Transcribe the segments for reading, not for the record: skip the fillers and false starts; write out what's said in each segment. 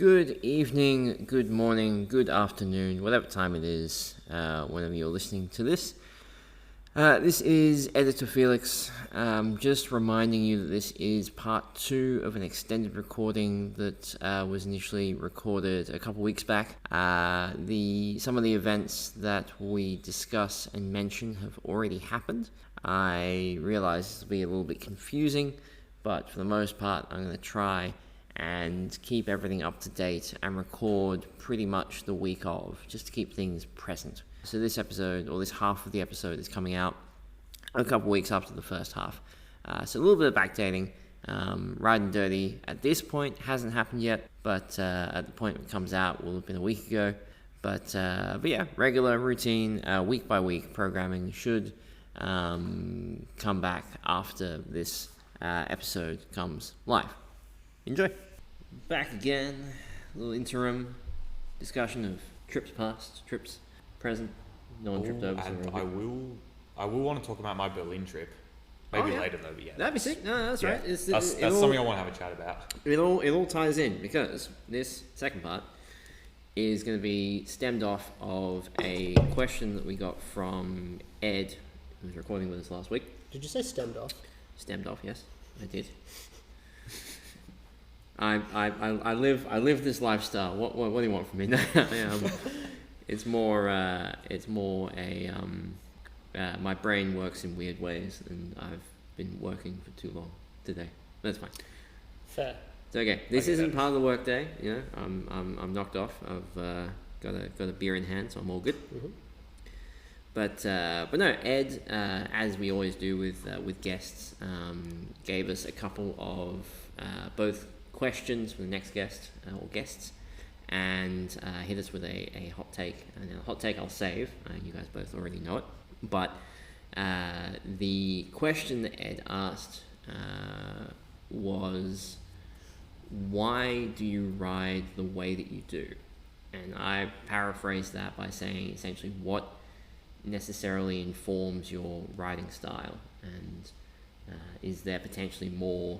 Good evening, good morning, good afternoon, whatever time it is, whenever you're listening to this. This is Editor Felix, just reminding you that this is part 2 of an extended recording that was initially recorded a couple weeks back. Some of the events that we discuss and mention have already happened. I realize this will be a little bit confusing, but for the most part I'm going to try and keep everything up to date and record pretty much the week of, just to keep things present. So this episode, or this half of the episode, is coming out a couple weeks after the first half. So a little bit of backdating. Ride and Dirty at this point hasn't happened yet, but at the point it comes out will have been a week ago. But yeah, regular routine, week by week programming should come back after this episode comes live. Enjoy. Back again, a little interim discussion of trips past, trips present. No one tripped over. And I will want to talk about my Berlin trip. Maybe later though, but yeah. That'd be sick. No, that's right. That's something I want to have a chat about. It all ties in, because this second part is going to be stemmed off of a question that we got from Ed, who was recording with us last week. Did you say stemmed off? Stemmed off, yes, I did. I live this lifestyle. What do you want from me? It's more a my brain works in weird ways, and I've been working for too long today. That's fine. Fair. It's okay. This isn't part of the work day. You know, I'm knocked off. I've got a beer in hand, so I'm all good. Mm-hmm. But no, Ed, as we always do with guests, gave us a couple of both questions for the next guest or guests, and hit us with a hot take. And a hot take I'll save. You guys both already know it. But the question that Ed asked was, why do you ride the way that you do? And I paraphrased that by saying essentially what necessarily informs your riding style, and is there potentially more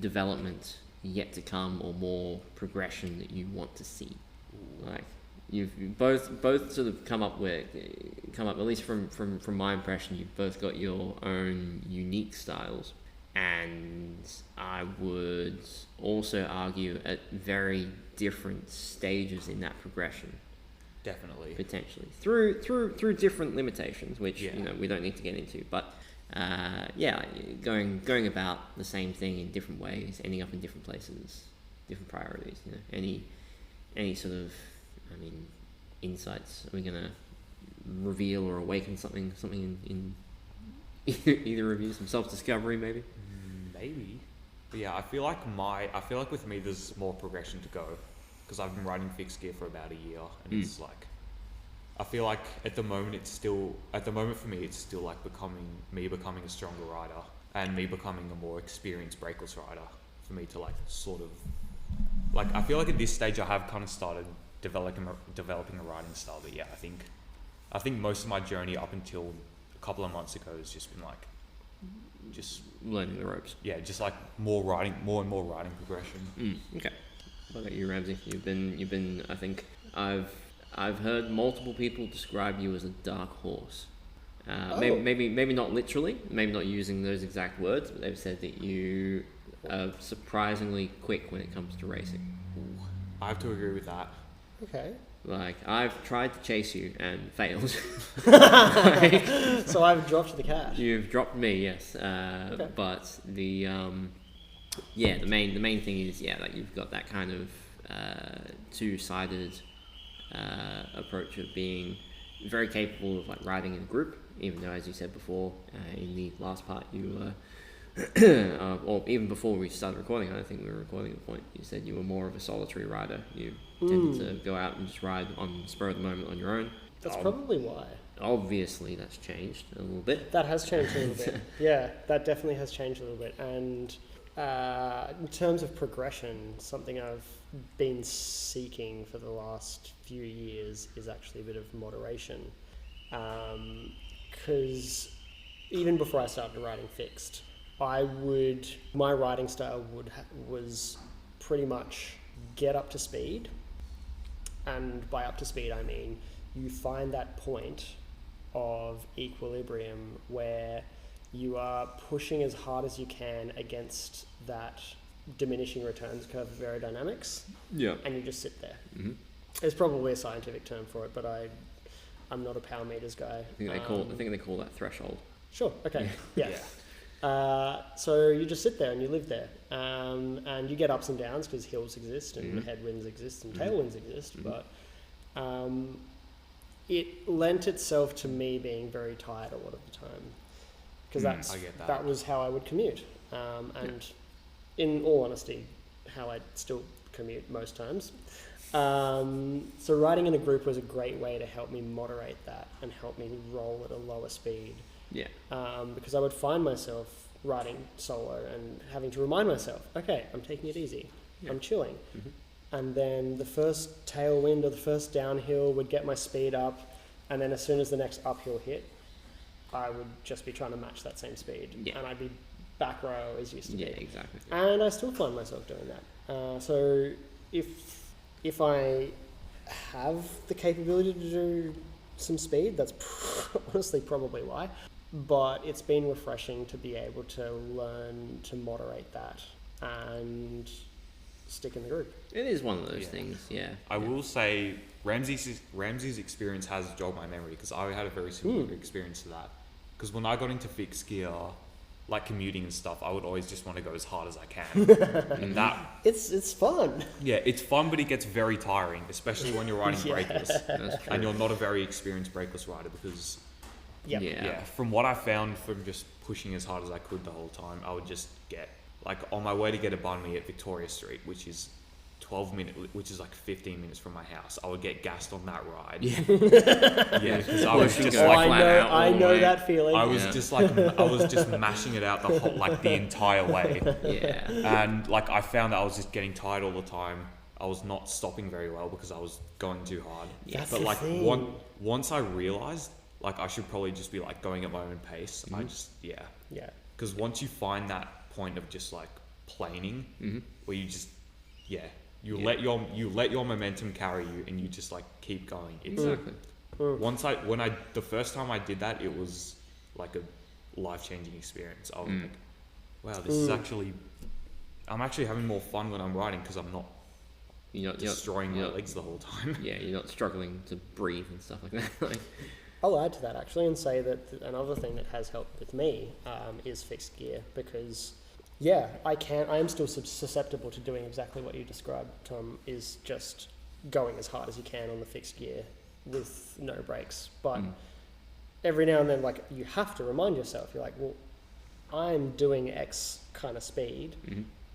development yet to come, or more progression that you want to see? Like, you've both sort of come up at least from my impression, you've both got your own unique styles, and I would also argue at very different stages in that progression. Definitely. Potentially through different limitations, which we don't need to get into, but going about the same thing in different ways, ending up in different places, different priorities. You know, any sort of, insights? Are we gonna reveal or awaken something in either of you? Some self-discovery, maybe. Maybe. But yeah, I feel like with me there's more progression to go, because I've been riding fixed gear for about a year, and it's like, I feel like at the moment for me, it's still like becoming a stronger rider, and me becoming a more experienced brakeless rider, for me to like sort of, like, I feel like at this stage I have kind of started developing a riding style. But yeah, I think most of my journey up until a couple of months ago has just been like, just learning the ropes. Yeah, just like more and more riding progression. Okay. What about you, Ramsay? You've been. I think I've heard multiple people describe you as a dark horse. Maybe not literally, maybe not using those exact words, but they've said that you are surprisingly quick when it comes to racing. I have to agree with that. Okay. Like, I've tried to chase you and failed. So I've dropped the cash. You've dropped me, yes. Okay. But the main thing is that you've got that kind of two-sided approach of being very capable of like riding in a group, even though, as you said before, in the last part, you were or even before we started recording, I don't think we were recording at the point, you said you were more of a solitary rider. You tended to go out and just ride on the spur of the moment on your own. That's probably why. Obviously that's changed a little bit. That has changed a little bit. Yeah, that definitely has changed a little bit. And in terms of progression, something I've been seeking for the last few years is actually a bit of moderation. Because even before I started riding fixed, my riding style was pretty much get up to speed, and by up to speed I mean you find that point of equilibrium where you are pushing as hard as you can against that diminishing returns curve of aerodynamics, and you just sit there. There's probably a scientific term for it, but I'm not a power meters guy. I think they call that threshold. Sure. Okay. Yeah. So you just sit there and you live there, and you get ups and downs because hills exist and headwinds exist and tailwinds exist, but it lent itself to me being very tired a lot of the time because that was how I would commute, and in all honesty, how I still commute most times. So riding in a group was a great way to help me moderate that and help me roll at a lower speed. Because I would find myself riding solo and having to remind myself, okay, I'm taking it easy, I'm chilling. And then the first tailwind or the first downhill would get my speed up, and then as soon as the next uphill hit, I would just be trying to match that same speed, and I'd be back where I always used to be. Exactly. And I still find myself doing that. So if I have the capability to do some speed, that's honestly probably why. But it's been refreshing to be able to learn to moderate that and stick in the group. It is one of those things, I will say Ramsay's experience has jogged my memory because I had a very similar experience to that. Because when I got into fixed gear, like commuting and stuff, I would always just want to go as hard as I can. And that it's fun. Yeah, it's fun, but it gets very tiring, especially when you're riding brakeless. And you're not a very experienced brakeless rider because from what I found from just pushing as hard as I could the whole time, I would just get like on my way to get a banh mi at Victoria Street, which is 15 minutes from my house, I would get gassed on that ride. Because I was just like, I know that feeling. I was just like, I was just mashing it out the entire way. And like, I found that I was just getting tired all the time. I was not stopping very well because I was going too hard. But like once I realized, like I should probably just be like going at my own pace. I just because once you find that point of just like planing, where you just you let your momentum carry you and you just like keep going. Exactly. The first time I did that, it was like a life-changing experience. I was like, wow, this is I'm actually having more fun when I'm riding because I'm not destroying my legs the whole time. You're not struggling to breathe and stuff like that. I'll add to that actually and say that another thing that has helped with me is fixed gear because I am still susceptible to doing exactly what you described, Tom, is just going as hard as you can on the fixed gear with no brakes. But every now and then, like, you have to remind yourself, you're like, well, I'm doing X kind of speed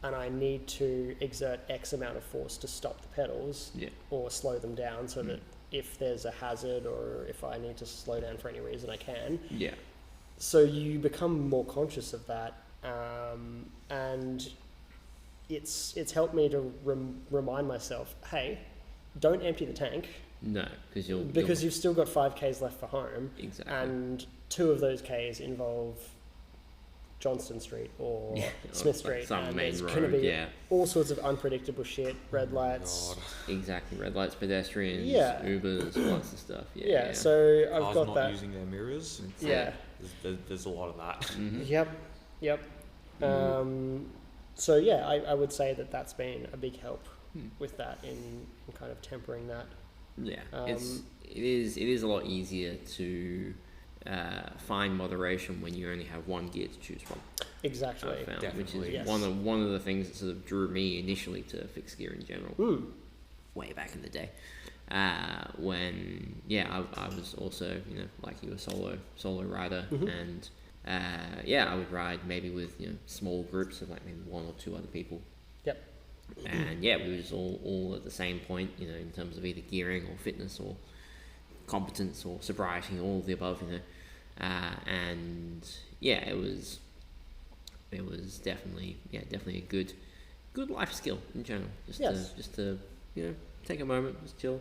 and I need to exert X amount of force to stop the pedals or slow them down so that if there's a hazard or if I need to slow down for any reason, I can. So you become more conscious of that. And it's helped me to remind myself, hey, don't empty the tank. No, because you've still got 5Ks left for home. Exactly. And 2 of those Ks involve Johnston Street or Smith Street. Some and main there's road, going to be all sorts of unpredictable shit, red lights. Exactly, red lights, pedestrians, Ubers, lots of stuff. So I've Cars got not that. using their mirrors. There's a lot of that. Yep. So I would say that that's been a big help with that in kind of tempering that. It is a lot easier to find moderation when you only have one gear to choose from. Exactly. I found, Definitely. which is one of the things that sort of drew me initially to fixed gear in general. Way back in the day, when I was also like you, a solo rider, and I would ride maybe with small groups of like maybe 1 or 2 other people. And we were just all at the same point, in terms of either gearing or fitness or competence or sobriety, all of the above, and it was definitely a good life skill in general. Just to take a moment, just chill.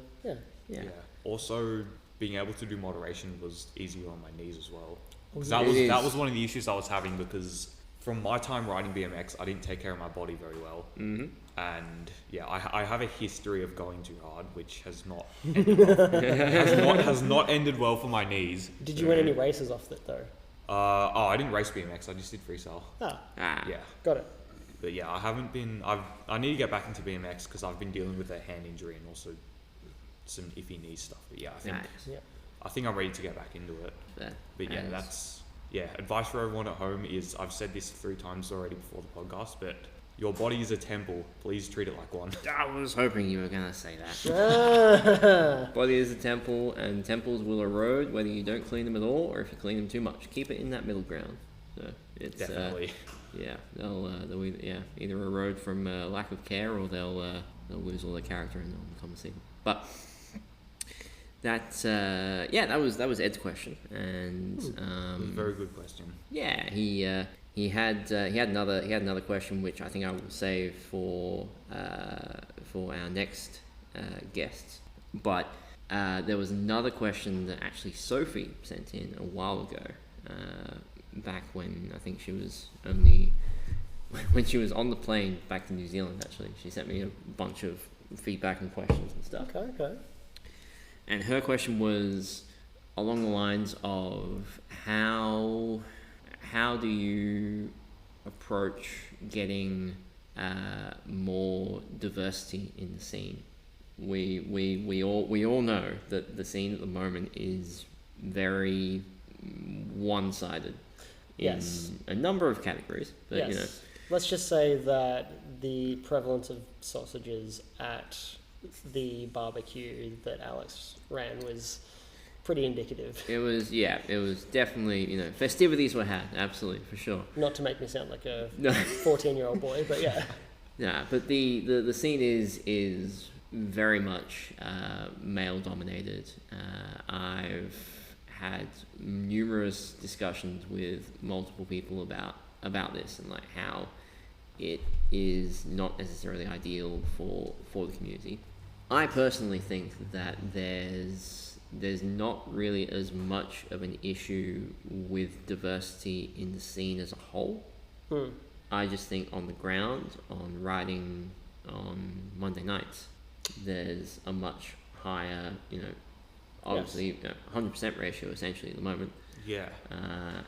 Also, being able to do moderation was easier on my knees as well. Oh, That was one of the issues I was having because from my time riding BMX, I didn't take care of my body very well. Mm-hmm. And yeah, I have a history of going too hard, which has not ended well. has not ended well for my knees. Did you win any races off that though? I didn't race BMX. I just did freestyle. Ah, Yeah, got it. but yeah, I haven't been. I need to get back into BMX because I've been dealing with a hand injury and also some iffy knee stuff. But yeah, Yeah. I think I'm ready to get back into it. But yeah, advice for everyone at home is, I've said this 3 times already before the podcast, but your body is a temple. Please treat it like one. I was hoping you were going to say that. Ah. Body is a temple, and temples will erode whether you don't clean them at all or if you clean them too much. Keep it in that middle ground. So it's Definitely. they'll either erode from lack of care, or they'll lose all their character and they'll become a secret. But that was Ed's question, and It was a very good question. yeah, he had another question which I think I will save for our next guests. But there was another question that actually Sophie sent in a while ago, back when I think she was when she was on the plane back to New Zealand. Actually, she sent me a bunch of feedback and questions and stuff. Okay. And her question was along the lines of how do you approach getting more diversity in the scene? We all know that the scene at the moment is very one-sided in a number of categories. But you know, let's just say that the prevalence of sausages at the barbecue that Alex ran was pretty indicative. it was definitely, you know, festivities were had, absolutely, for sure. Not to make me sound like a No. 14-year-old boy, but yeah. Yeah, but the scene is very much male dominated. I've had numerous discussions with multiple people about this, and like how it is not necessarily ideal for the community. I personally think that there's not really as much of an issue with diversity in the scene as a whole. I just think on the ground, on riding on Monday nights, there's a much higher, you know, obviously 100% ratio essentially at the moment. Yeah.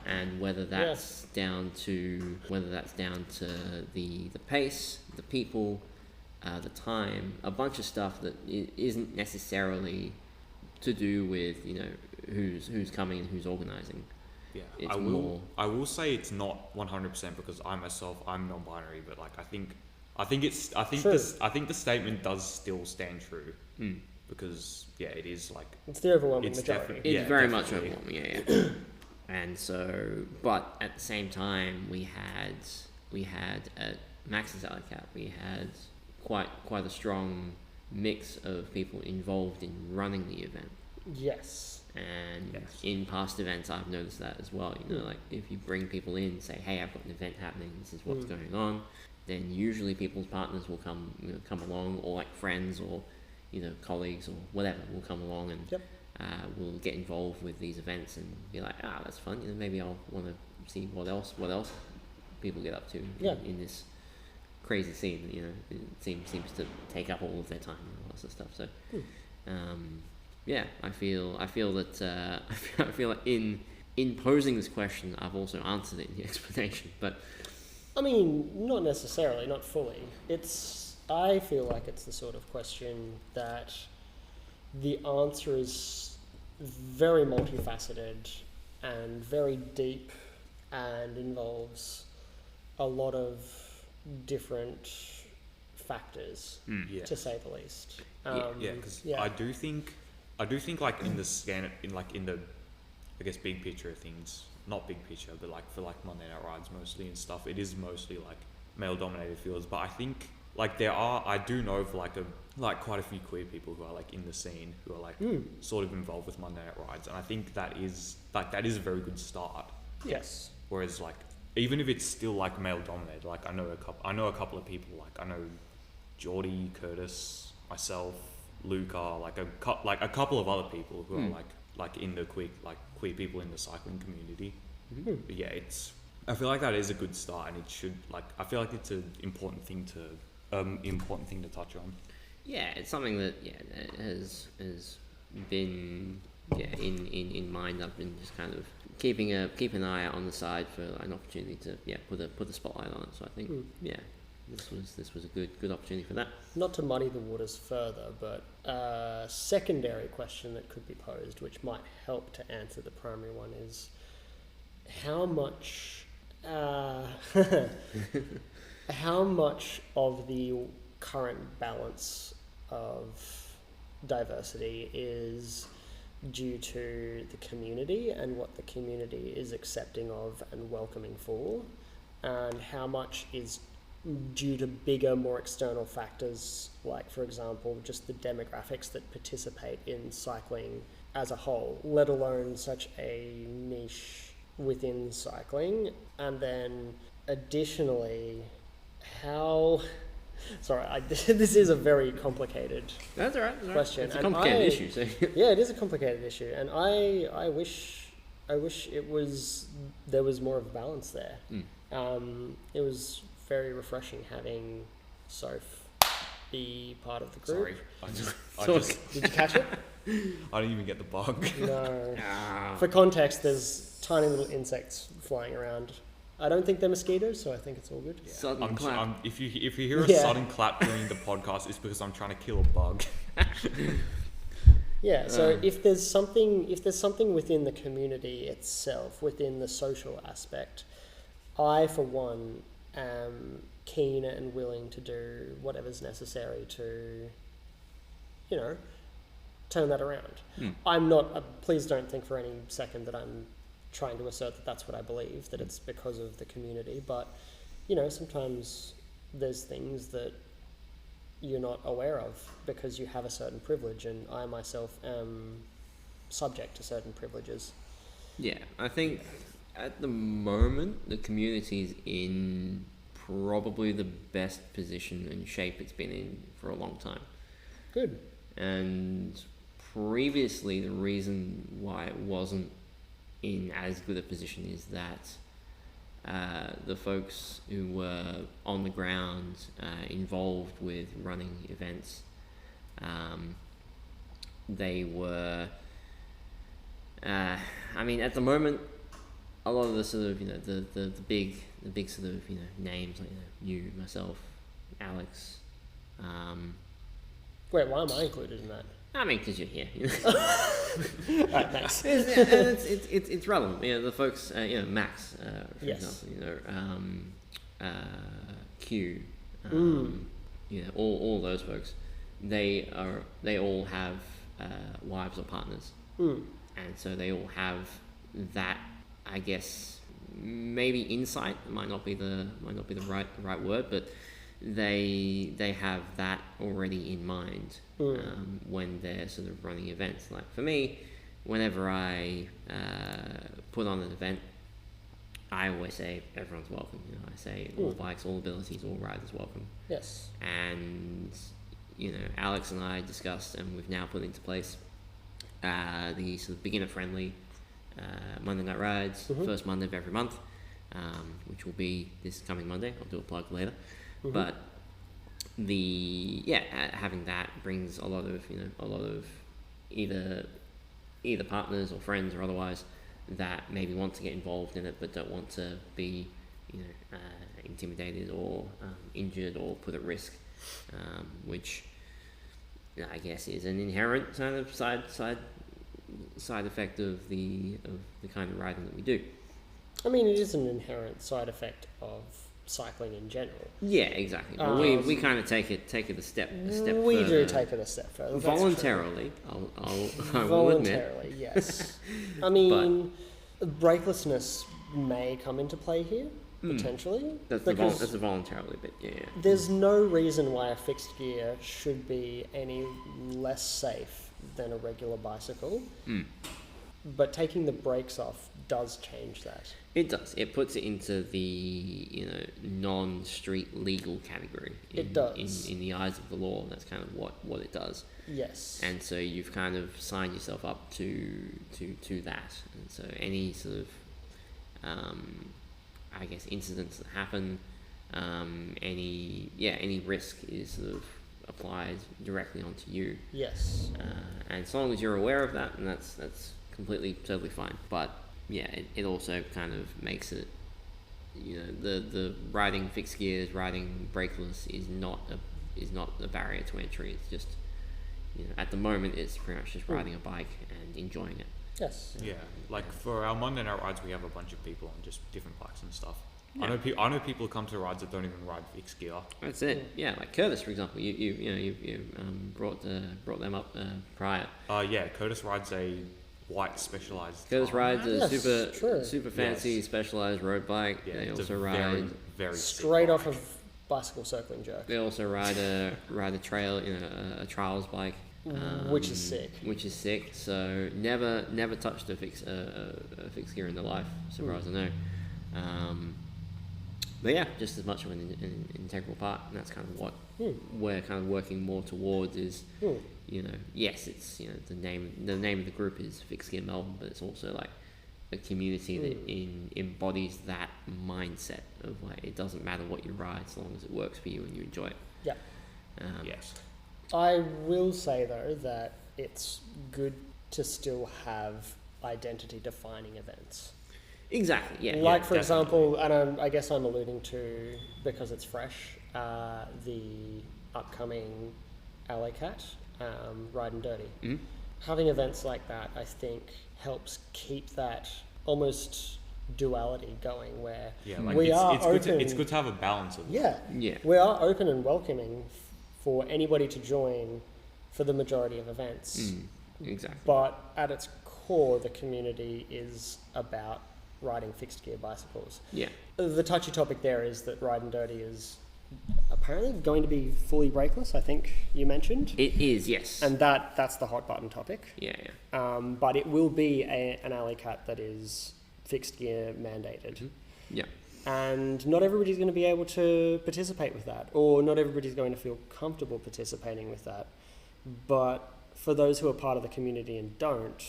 And whether that's down to the pace, the people, the time, a bunch of stuff that isn't necessarily to do with, you know, who's coming and who's organizing. Yeah, It's I will say it's not 100% because I'm non-binary, but like I think the statement does still stand true. Because it is like it's the overwhelming majority. It's very much overwhelming, yeah. And so, but at the same time, we had at Max's Alley Cat, we had quite a strong mix of people involved in running the event. Yes. And in past events, I've noticed that as well. You know, like if you bring people in, say, "Hey, I've got an event happening. This is what's going on," then usually people's partners will come along, or like friends, or you know, colleagues or whatever will come along and will get involved with these events and be like, that's fun. You know, maybe I'll want to see what else people get up to in this crazy scene. You know, it seems to take up all of their time and all that sort of stuff. So, I feel that I feel like in posing this question, I've also answered it in the explanation. But I mean, not necessarily, not fully. I feel like it's the sort of question that the answer is very multifaceted and very deep and involves a lot of different factors, to say the least. Because I do think like in the scan, in the, I guess, big picture of things, not big picture, but like for like Monday Night Rides mostly and stuff, it is mostly like male dominated fields. But I think like I do know of quite a few queer people who are like in the scene who are like sort of involved with Monday Night Rides, and I think that is a very good start. Yes. Whereas like even if it's still like male dominated, like I know a couple of people, like I know Geordie, Curtis, myself, Luca, like a couple of other people who are like in the queer people in the cycling community. But I feel like that is a good start, and it should I feel like it's an important thing to touch on. Yeah, it's something that has been in mind. I've been just kind of keeping an eye out on the side for an opportunity to put the spotlight on it. So I think this was a good opportunity for that. Not to muddy the waters further, but a secondary question that could be posed, which might help to answer the primary one, is how much how much of the current balance of diversity is due to the community and what the community is accepting of and welcoming for, and how much is due to bigger, more external factors, like, for example, just the demographics that participate in cycling as a whole, let alone such a niche within cycling. And then additionally, how... Sorry, this is a very complicated That's all right. question. It's a complicated issue. So. Yeah, it is a complicated issue, and I wish it was there was more of a balance there. It was very refreshing having Soph be part of the group. Sorry, Did you catch it? I didn't even get the bug. No. For context, there's tiny little insects flying around. I don't think they're mosquitoes, so I think it's all good. Yeah. Sudden clap. If you hear a sudden clap during the podcast, it's because I'm trying to kill a bug. Yeah. So if there's something within the community itself, within the social aspect, I, for one, am keen and willing to do whatever's necessary to, turn that around. I'm not. Please don't think for any second that I'm trying to assert that that's what I believe, that it's because of the community, but sometimes there's things that you're not aware of because you have a certain privilege, and I myself am subject to certain privileges. Yeah, I think at the moment the community is in probably the best position and shape it's been in for a long time. Good. And previously the reason why it wasn't in as good a position is that the folks who were on the ground involved with running events, they were at the moment a lot of the sort of the big sort of names like you, myself, Alex. Wait, why am I included in that? I mean, because you're here. Alright, thanks. It's relevant. The folks, Max, for example, Q, all those folks, they all have wives or partners, and so they all have that. I guess maybe insight might not be the right word, but they have that already in mind when they're sort of running events. Like for me, whenever I put on an event, I always say everyone's welcome. I say all bikes, all abilities, all riders welcome. Yes. And Alex and I discussed, and we've now put into place the sort of beginner friendly Monday night rides, first Monday of every month, which will be this coming Monday. I'll do a plug later. But having that brings a lot of either partners or friends or otherwise that maybe want to get involved in it but don't want to be intimidated or injured or put at risk, which I guess is an inherent kind of side effect of the kind of riding that we do. I mean, it is an inherent side effect of cycling in general. Yeah, exactly. But we kind of take it a step further. We do take it a step further. Voluntarily, I will admit. Voluntarily, yes. I mean, brakelessness may come into play here, potentially. That's the voluntarily bit, yeah. There's no reason why a fixed gear should be any less safe than a regular bicycle. But taking the brakes off does change that. It does. It puts it into the non-street legal category. It does. In the eyes of the law, that's kind of what it does. Yes. And so you've kind of signed yourself up to that. And so any sort of I guess, incidents that happen, any risk is sort of applied directly onto you. Yes. And as long as you're aware of that, and that's completely totally fine. But yeah, it also kind of makes it, the riding fixed gears, riding brakeless is not a barrier to entry. It's just, at the moment it's pretty much just riding a bike and enjoying it. Yes. Yeah, like for our Monday night rides, we have a bunch of people on just different bikes and stuff. Yeah. I know people come to rides that don't even ride fixed gear. That's it. Yeah, like Curtis, for example. You brought them up prior. Yeah, Curtis rides a white specialized. Curtis rides a Yes, super fancy specialized road bike. Yeah, They it's also a ride very straight sick off bike. of bicycle circling jerk, They also ride a trail, a trials bike, which is sick. Which is sick. So never touched a fixed gear in their life, so far as I know. But yeah, just as much of an integral part, and that's kind of what we're kind of working more towards. Is yes, it's the name of the group is Fixed Gear Melbourne, but it's also like a community that embodies that mindset of like, it doesn't matter what you ride as long as it works for you and you enjoy it. Yeah. Yes. I will say though that it's good to still have identity defining events. Exactly. Yeah. Like yeah, for definitely. example, and I guess I'm alluding to, because it's fresh, the upcoming LA Cat, Ride and Dirty. Mm-hmm. Having events like that, I think, helps keep that almost duality going, where like we are it's open. it's good to have a balance of Yeah, we are open and welcoming for anybody to join for the majority of events. Exactly. But at its core, the community is about riding fixed gear bicycles. Yeah. The touchy topic there is that Ride and Dirty is apparently going to be fully brakeless, I think you mentioned. It is, yes. And that's the hot button topic. Yeah. But it will be an alley cat that is fixed gear mandated. Mm-hmm. Yeah. And not everybody's going to be able to participate with that, or not everybody's going to feel comfortable participating with that. But for those who are part of the community and don't,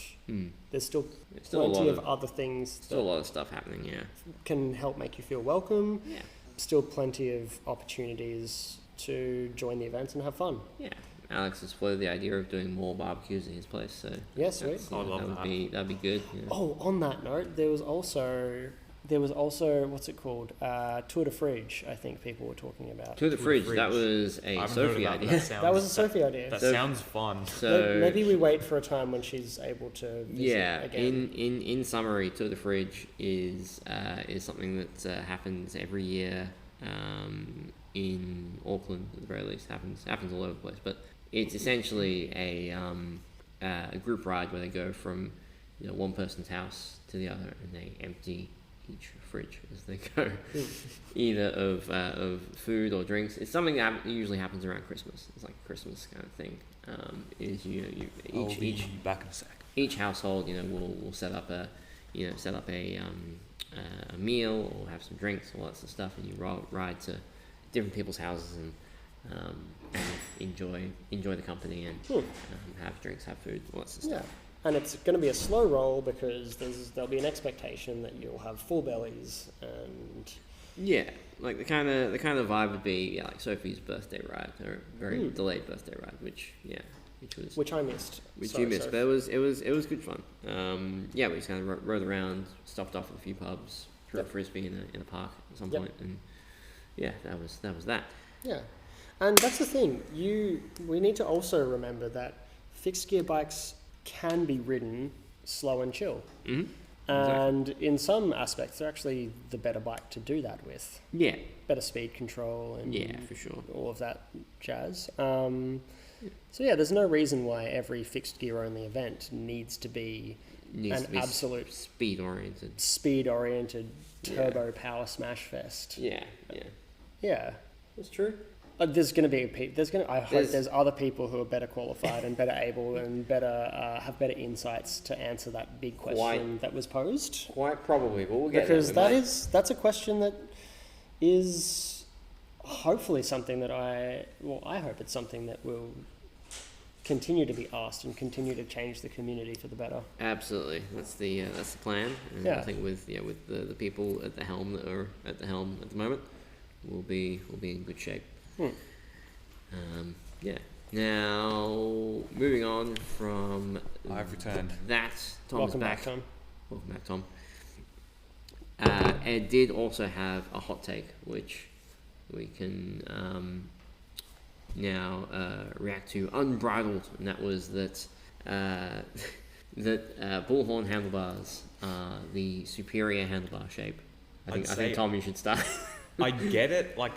there's still plenty of other things. Still a lot of stuff happening, yeah. Can help make you feel welcome. Yeah. Still plenty of opportunities to join the events and have fun. Yeah. Alex has floated the idea of doing more barbecues in his place, so Yeah, sweet. I love that. That'd be good. Yeah. Oh, on that note, there was also what's it called? Tour de Fridge, I think people were talking about. To the fridge. That was I a haven't Sophie heard about idea. That was a Sophie idea. That So- sounds fun. So Maybe we wait for a time when she's able to visit again. in summary, Tour de Fridge is something that happens every year in Auckland, at the very least. Happens all over the place, but it's essentially a group ride where they go from one person's house to the other and they empty each fridge as they go, either of food or drinks. It's something that usually happens around Christmas. It's like a Christmas kind of thing. Back in a sec. Each household will set up a meal or have some drinks, all that sort of stuff, and you ride to different people's houses and enjoy the company and have drinks, have food, all that sort of Yeah. stuff. And it's going to be a slow roll because there'll be an expectation that you'll have full bellies and Yeah, like the kind of vibe would be like Sophie's birthday ride, her very delayed birthday ride, which which I missed. you Sorry, missed, Soph. but it was good fun. We just kind of rode around, stopped off at a few pubs, threw a frisbee in a park at some point, and that was that. Yeah, and that's the thing. We need to also remember that fixed gear bikes can be ridden slow and chill. Mm-hmm. And in some aspects, they're actually the better bike to do that with. Yeah, Better speed control and for sure. all of that jazz. So there's no reason why every fixed gear only event needs to be Needs an to be absolute speed oriented. turbo power smash fest. Yeah, Yeah. that's true. There's going to be I hope there's other people who are better qualified and better able and better have better insights to answer that big question that was posed. Quite probably, but we'll get Because there. that's a question that is hopefully something that I hope it's something that will continue to be asked and continue to change the community for the better. Absolutely, that's the plan. And Yeah. I think with the people at the helm that are at the helm at the moment, we'll be in good shape. Yeah. Now moving on from I've returned. that, Tom's Welcome back. back, Tom. Welcome back, Tom. Ed did also have a hot take, which we can now react to unbridled, and that was that bullhorn handlebars are the superior handlebar shape. I think Tom, you should start. I get it. Like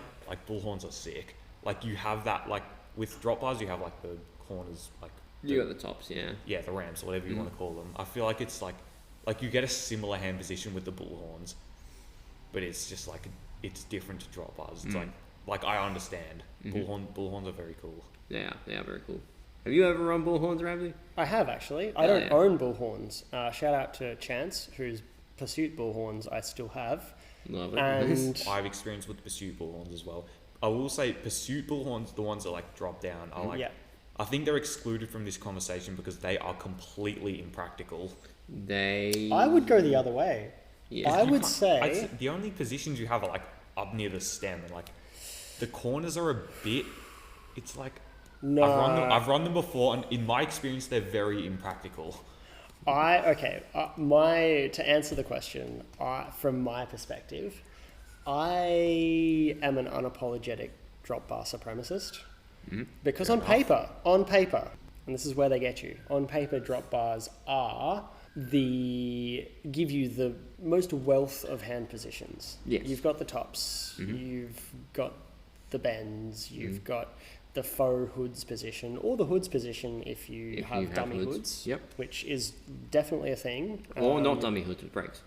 bullhorns are sick. Like you have that. Like with drop bars, you have like the corners. Like You got the tops, yeah. yeah, the ramps, or whatever you want to call them. I feel like it's like you get a similar hand position with the bullhorns, but it's just like it's different to drop bars. It's like I understand. Bullhorns are very cool. Yeah, they are very cool. Have you ever run bullhorns, Ramsay? I have actually. I don't own bullhorns. Shout out to Chance, whose Pursuit bullhorns I still have. Love it. And I have experience with Pursuit bullhorns as well. I will say Pursuit bullhorns, the ones that like drop down, are like. Yeah. I think they're excluded from this conversation because they are completely impractical. I would go the other way. Yeah. I would say the only positions you have are like up near the stem, and like the corners are a bit. It's like no. I've run them before, and in my experience, they're very impractical. To answer the question, from my perspective, I am an unapologetic drop bar supremacist. Because on paper, and this is where they get you, on paper drop bars give you the most wealth of hand positions. Yes. You've got the tops, you've got the bends, you've got the faux hoods position, or the hoods position if you have dummy hoods. Yep. Which is definitely a thing. Or not dummy hoods with brakes.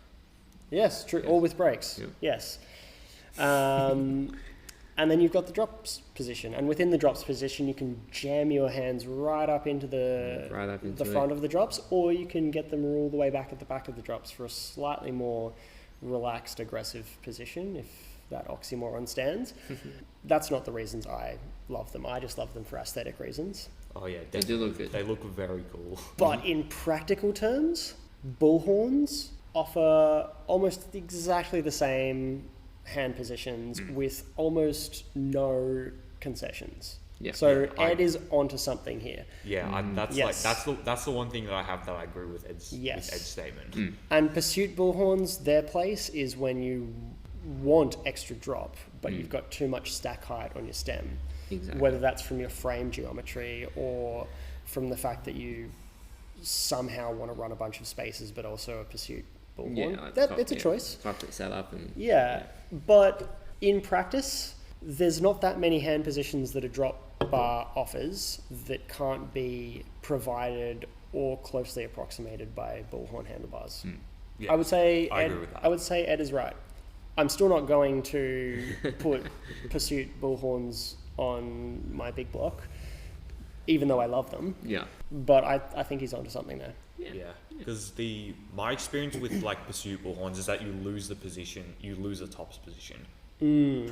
Yes, true. Or with brakes. Yep. Yes. And then you've got the drops position, and within the drops position, you can jam your hands right up into the front of the drops, or you can get them all the way back at the back of the drops for a slightly more relaxed, aggressive position, if that oxymoron stands. That's not the reasons I love them. I just love them for aesthetic reasons. Oh yeah, They do look good. They look very cool. But in practical terms, bullhorns offer almost exactly the same hand positions with almost no concessions. Yeah. So Ed is onto something here. Yeah, Yes. that's the one thing that I have that I agree with Ed's statement. And Pursuit bullhorns, their place is when you want extra drop, but you've got too much stack height on your stem. Exactly. Whether that's from your frame geometry or from the fact that you somehow want to run a bunch of spaces, but also a Pursuit bullhorn. Yeah, It's a choice. Perfect setup and But in practice, there's not that many hand positions that a drop bar offers that can't be provided or closely approximated by bullhorn handlebars. Yeah, I would say I agree with that. I would say Ed is right. I'm still not going to put Pursuit bullhorns on my big block, even though I love them. Yeah. But I think he's onto something there. Yeah, because my experience with like Pursuit bullhorns is that you lose the tops position.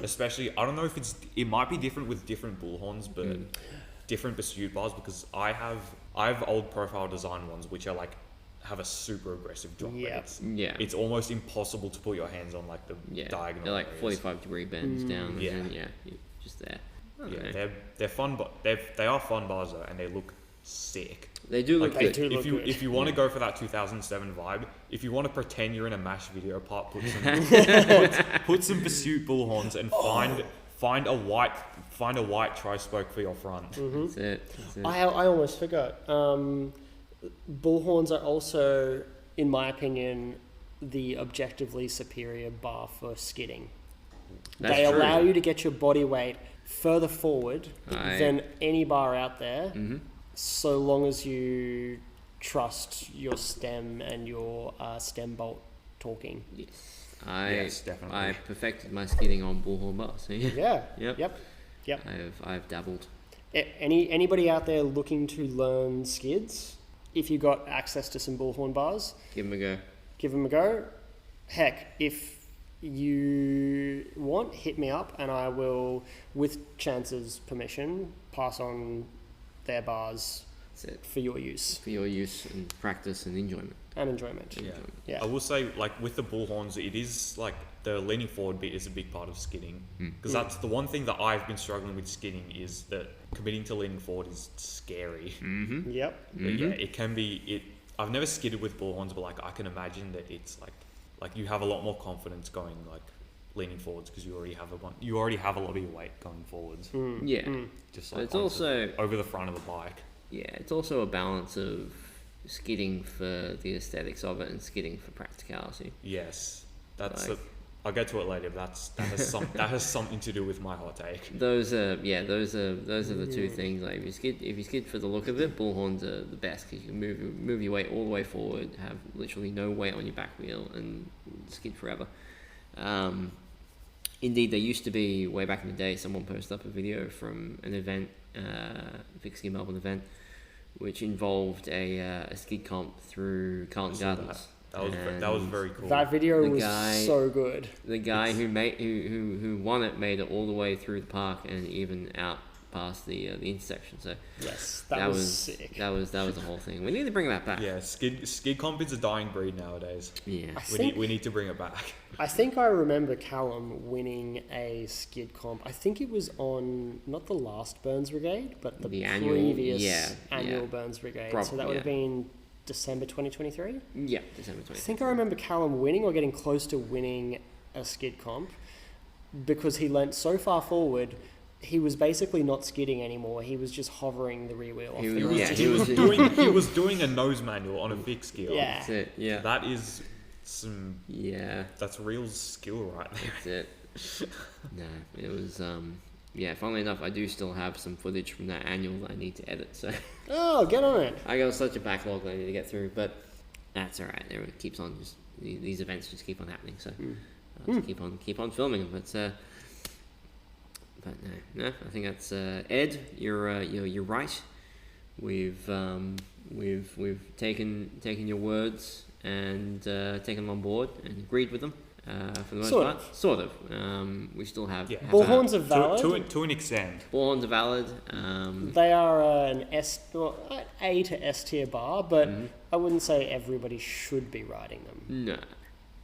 Especially, I don't know if it might be different with different bullhorns, but different Pursuit bars, because I have old profile design ones which are like have a super aggressive drop. Yeah. It's almost impossible to put your hands on like the diagonal. They're like areas. 45-degree bends down. Yeah. And you're just there. Yeah, they're fun, but they are fun bars though, and they look sick. They do look Like, good. if you want to go for that 2007 vibe, if you want to pretend you're in a MASH video part, put some Pursuit bullhorns and find a white tri-spoke for your front. That's it. I almost forgot. Bullhorns are also, in my opinion, the objectively superior bar for skidding. They allow you to get your body weight further forward than any bar out there, so long as you trust your stem and your stem bolt torquing. Yes, definitely. I perfected my skidding on bullhorn bars. So Yeah. Yep. I've dabbled. Anybody out there looking to learn skids, if you got access to some bullhorn bars, Give them a go. Heck, if you want, hit me up and I will, with Chance's permission, pass on their bars That's it. for your use For your use and practice and enjoyment. and enjoyment. Yeah. Yeah. I will say, like, with the bullhorns, it is like the leaning forward bit is a big part of skidding, because that's the one thing that I've been struggling with skidding, is that committing to leaning forward is scary. Mm-hmm. Yep. But yeah, it can be. I've never skidded with bullhorns, but like I can imagine that it's like you have a lot more confidence going like leaning forwards, because you already have a lot of your weight going forwards. Yeah. Just But like it's also over the front of the bike. Yeah, it's also a balance of skidding for the aesthetics of it and skidding for practicality. Yes, that's. Like- I'll get to it later. But that has something to do with my hot take. Those are the two things. Like if you skid for the look of it, bullhorns are the best, because you can move your weight all the way forward, have literally no weight on your back wheel, and skid forever. Indeed, there used to be, way back in the day, someone posted up a video from an event, Fix Gear Melbourne event, which involved a skid comp through Carlton Gardens. That was very cool. That video The was guy- so good. The guy who won it made it all the way through the park and even out past the intersection. So Yes, that was sick. That was the whole thing. We need to bring that back. Yeah, skid comp is a dying breed nowadays. Yeah. We need to bring it back. I think I remember Callum winning a skid comp. I think it was on not the last Burns Brigade, but the annual- previous annual yeah. Burns Brigade. Probably, so that would have been December 2023. Yeah, December I 20th. think I remember Callum winning or getting close to winning a skid comp, because he leant so far forward. He was basically not skidding anymore. He was just hovering the rear wheel off. He was doing a nose manual on a fixed gear. Yeah. That's it. Yeah. That is some. Yeah. That's real skill right there. That's it. No, it was. Yeah. Funnily enough, I do still have some footage from that annual that I need to edit. So Oh, get on it. I got such a backlog that I need to get through, but that's all right. It keeps on. Just these events just keep on happening. So I'll just keep on filming them. But no, I think that's Ed. You're right. We've taken your words and taken them on board and agreed with them for the most Sort part. of. Sort of. We still have Bullhorns are valid. To an extent. Bullhorns are valid. They are an A to S tier bar, but I wouldn't say everybody should be riding them. No,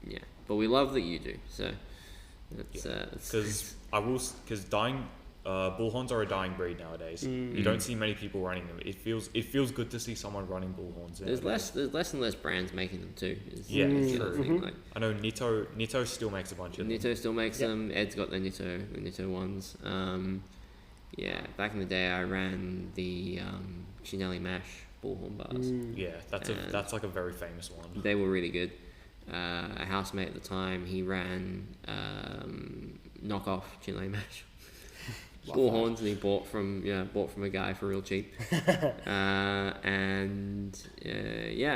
yeah, but we love that you do. So that's Because bullhorns are a dying breed nowadays. You don't see many people running them. It feels good to see someone running bullhorns. there's less and less brands making them too. Yeah, the true. other thing. Like, I know Nitto still makes a bunch of them. Nitto still makes them. Ed's got the Nitto ones. Yeah, back in the day, I ran the Chinelli Mash bullhorn bars. Yeah, that's like a very famous one. They were really good. A housemate at the time, he ran knockoff Chinelli Mash bullhorns, and he bought from a guy for real cheap.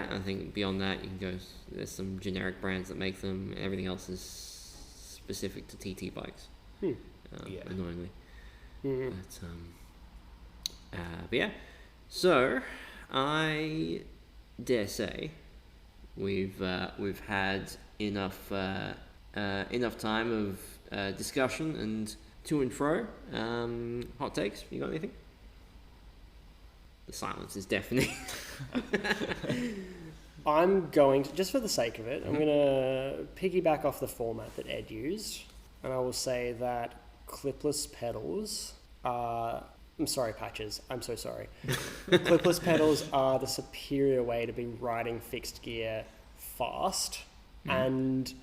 I think beyond that, you can go. There's some generic brands that make them. Everything else is specific to TT bikes. Annoyingly. But yeah, so I dare say we've had enough time of discussion and to and fro. Hot takes? You got anything? The silence is deafening. I'm going to, just for the sake of it, I'm going to piggyback off the format that Ed used, and I will say that clipless pedals are... I'm sorry, Patches. I'm so sorry. Clipless pedals are the superior way to be riding fixed gear fast, and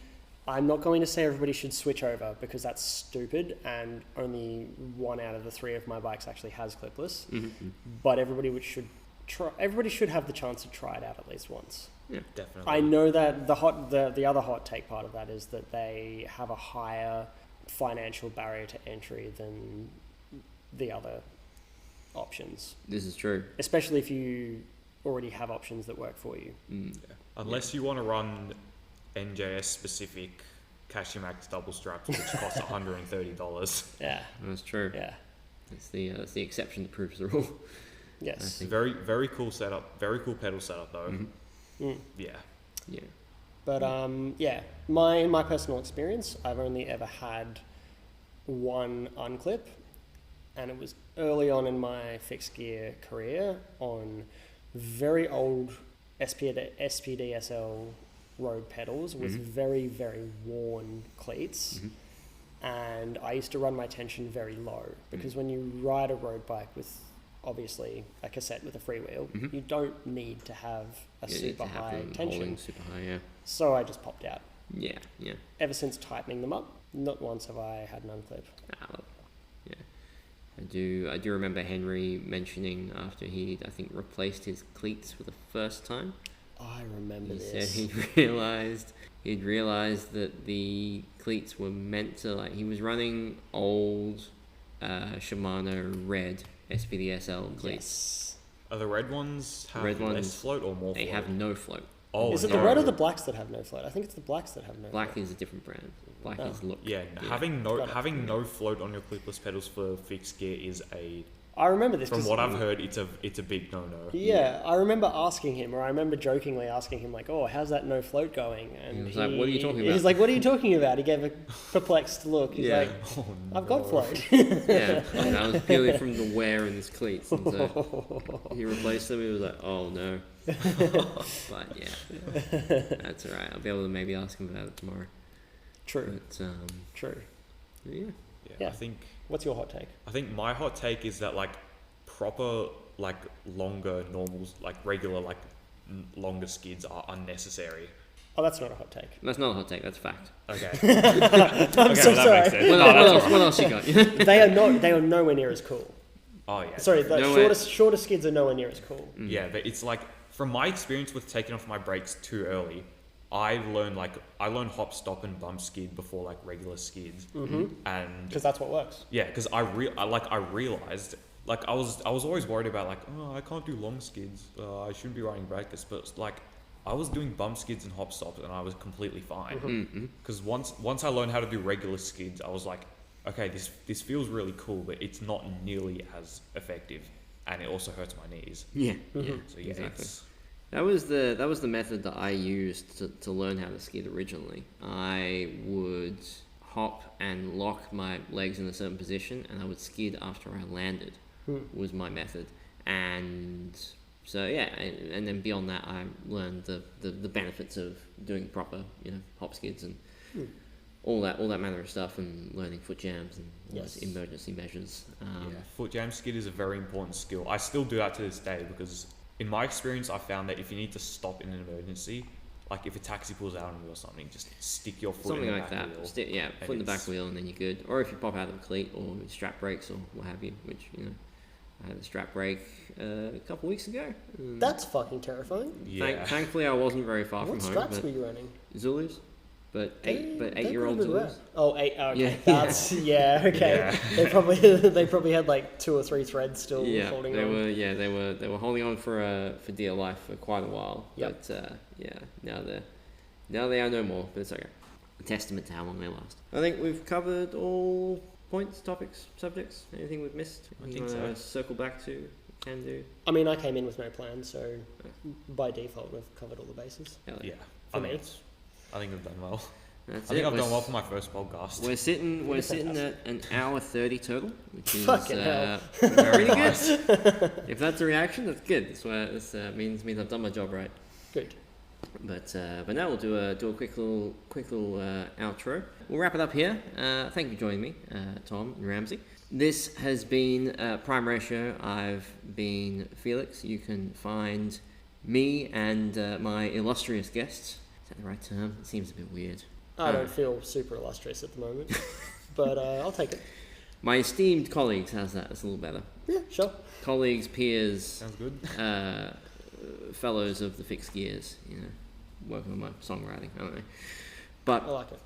I'm not going to say everybody should switch over, because that's stupid, and only 1 out of the 3 of my bikes actually has clipless. But everybody should have the chance to try it out at least once. Yeah, Definitely. I know that the other hot take part of that is that they have a higher financial barrier to entry than the other options, this is true. especially if you already have options that work for you. Unless you want to run NJS specific Cashew Max double straps, which cost $130. Yeah, That's true. yeah, It's the exception that proves the rule. yes. Very, very cool setup. Very cool pedal setup though. Yeah. Yeah. But yeah, in my personal experience, I've only ever had one unclip, and it was early on in my fixed gear career on very old SPDSL road pedals with very, very worn cleats. And I used to run my tension very low because when you ride a road bike with obviously a cassette with a freewheel, you don't need to have a super high tension. Super high, yeah. So I just popped out. Yeah. Ever since tightening them up, not once have I had an unclip. Yeah. I do remember Henry mentioning after he, I think, replaced his cleats for the first time. I remember He this. said he'd realized that the cleats were meant to, like, he was running old Shimano red SPDSL cleats. Yes. Are the red ones have Red less ones, float or more float? They have no float. Oh, Is it the red or the blacks that have no float? I think it's the blacks that have no Black float. is a different brand. Black is look. Yeah, having no float on your clipless pedals for fixed gear is I remember this. from what I've heard, it's a big no-no. Yeah, I remember asking him, or I remember jokingly asking him, like, "Oh, how's that no float going?" And He was like, "What are you talking about?" He's like, "What are you talking about?" He gave a perplexed look. He's like, "I've got float." Yeah, and that was purely from the wear in his cleats. And so he replaced them. He was like, "Oh no," but yeah, that's all right. I'll be able to maybe ask him about it tomorrow. True. But, True. Yeah, I think. What's your hot take? I think my hot take is that like proper like longer normals, like regular like longer skids are unnecessary. Oh, that's not a hot take. That's not a hot take. That's a fact. Okay. I'm so that sorry. makes sense. What else you got? They are nowhere near as cool. Oh yeah. Sorry, the shorter skids are nowhere near as cool. Yeah, but it's like from my experience with taking off my brakes too early, I learned hop, stop, and bump skid before like regular skids, and Because that's what works. yeah, because I realized like I was always worried about like, oh, I can't do long skids, I shouldn't be riding brackets, but like I was doing bump skids and hop stops and I was completely fine. Because once I learned how to do regular skids, I was like, okay, this feels really cool, but it's not nearly as effective, and it also hurts my knees. Yeah. So yeah, Exactly. That was the method that I used to learn how to skid originally. I would hop and lock my legs in a certain position, and I would skid after I landed. Was my method, and so yeah, and then beyond that, I learned the benefits of doing proper, hop skids and all that manner of stuff, and learning foot jams and all those emergency measures. Foot jam skid is a very important skill. I still do that to this day because in my experience, I found that if you need to stop in an emergency, like if a taxi pulls out on you or something, just stick your foot Something in the like back that. wheel. Foot in the back wheel, and then you're good. Or if you pop out of a cleat or strap brakes or what have you, which I had a strap brake a couple weeks ago. That's fucking terrifying. Yeah. Thankfully, I wasn't very far What from home. straps were you running? Zulus, but They're 8-year-old pretty Zulus. rare. Oh, 8. Oh, okay. Yeah. That's okay. Yeah. They probably had like 2 or 3 threads still holding on. They were holding on for dear life for quite a while. Yep. But now they are no more. But it's okay. A testament to how long they last. I think we've covered all points, topics, subjects. Anything we've missed? I think so. Circle back to can do. I mean, I came in with no plan, so by default, we've covered all the bases. Yeah. For me. I think I've done well. That's I think it. I've done well for my first podcast. We're sitting at an hour 30 total, which is Fucking hell. very good. If that's a reaction, that's good. This means I've done my job right. Good. But now we'll do a quick little outro. We'll wrap it up here. Thank you for joining me, Thom and Ramsay. This has been Prime Ratio. I've been Felix. You can find me and my illustrious guests. Is that the right term? It seems a bit weird. I don't feel super illustrious at the moment, but I'll take it. My esteemed colleagues. How's that? That's a little better. Yeah, sure. Colleagues, peers, Sounds good. fellows of the fixed gears, working on my songwriting, I don't know. But I like it.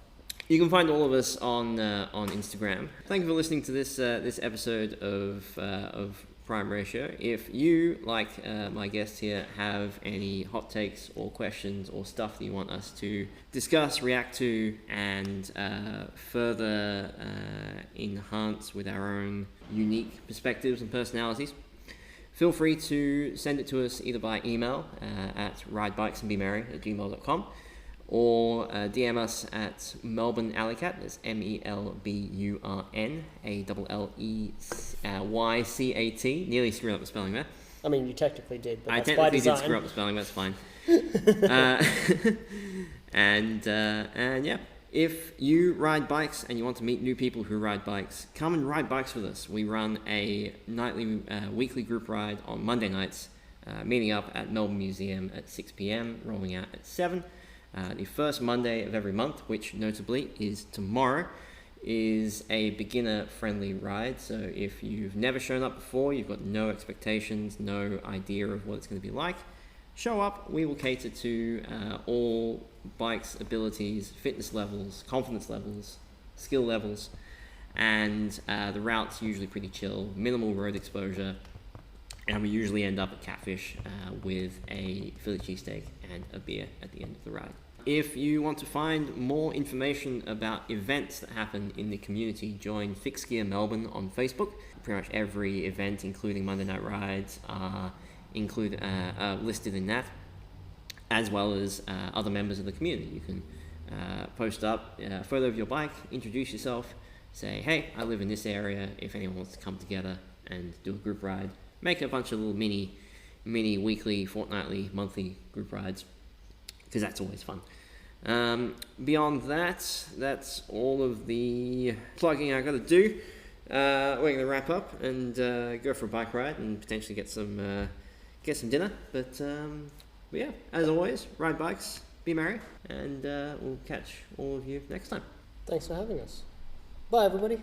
you can find all of us on Instagram. Thank you for listening to this episode of Prime Ratio. If you, like my guests here, have any hot takes or questions or stuff that you want us to discuss, react to, and further enhance with our own unique perspectives and personalities, feel free to send it to us either by email at ridebikesandbemerry@gmail.com or DM us at Melbourne Alleycat. That's MELBURN ALLEYCAT. Nearly screwed up the spelling there. I mean, you technically did, but I that's by technically design. did screw up the spelling, that's fine. And yeah, if you ride bikes and you want to meet new people who ride bikes, come and ride bikes with us. We run a weekly group ride on Monday nights, meeting up at Melbourne Museum at 6 p.m, rolling out at 7. The first Monday of every month, which notably is tomorrow, is a beginner-friendly ride. So if you've never shown up before, you've got no expectations, no idea of what it's going to be like, show up. We will cater to all bikes, abilities, fitness levels, confidence levels, skill levels, and the route's usually pretty chill, minimal road exposure, and we usually end up at Catfish with a Philly cheesesteak and a beer at the end of the ride. If you want to find more information about events that happen in the community, join Fixed Gear Melbourne on Facebook. Pretty much every event, including Monday Night Rides, are listed in that, as well as other members of the community. You can post up a photo of your bike, introduce yourself, say, hey, I live in this area, if anyone wants to come together and do a group ride. Make a bunch of little mini weekly, fortnightly, monthly group rides, because that's always fun. Beyond that, that's all of the plugging I got to do. We're going to wrap up and go for a bike ride and potentially get some dinner. But yeah, as always, ride bikes, be merry, and we'll catch all of you next time. Thanks for having us. Bye, everybody.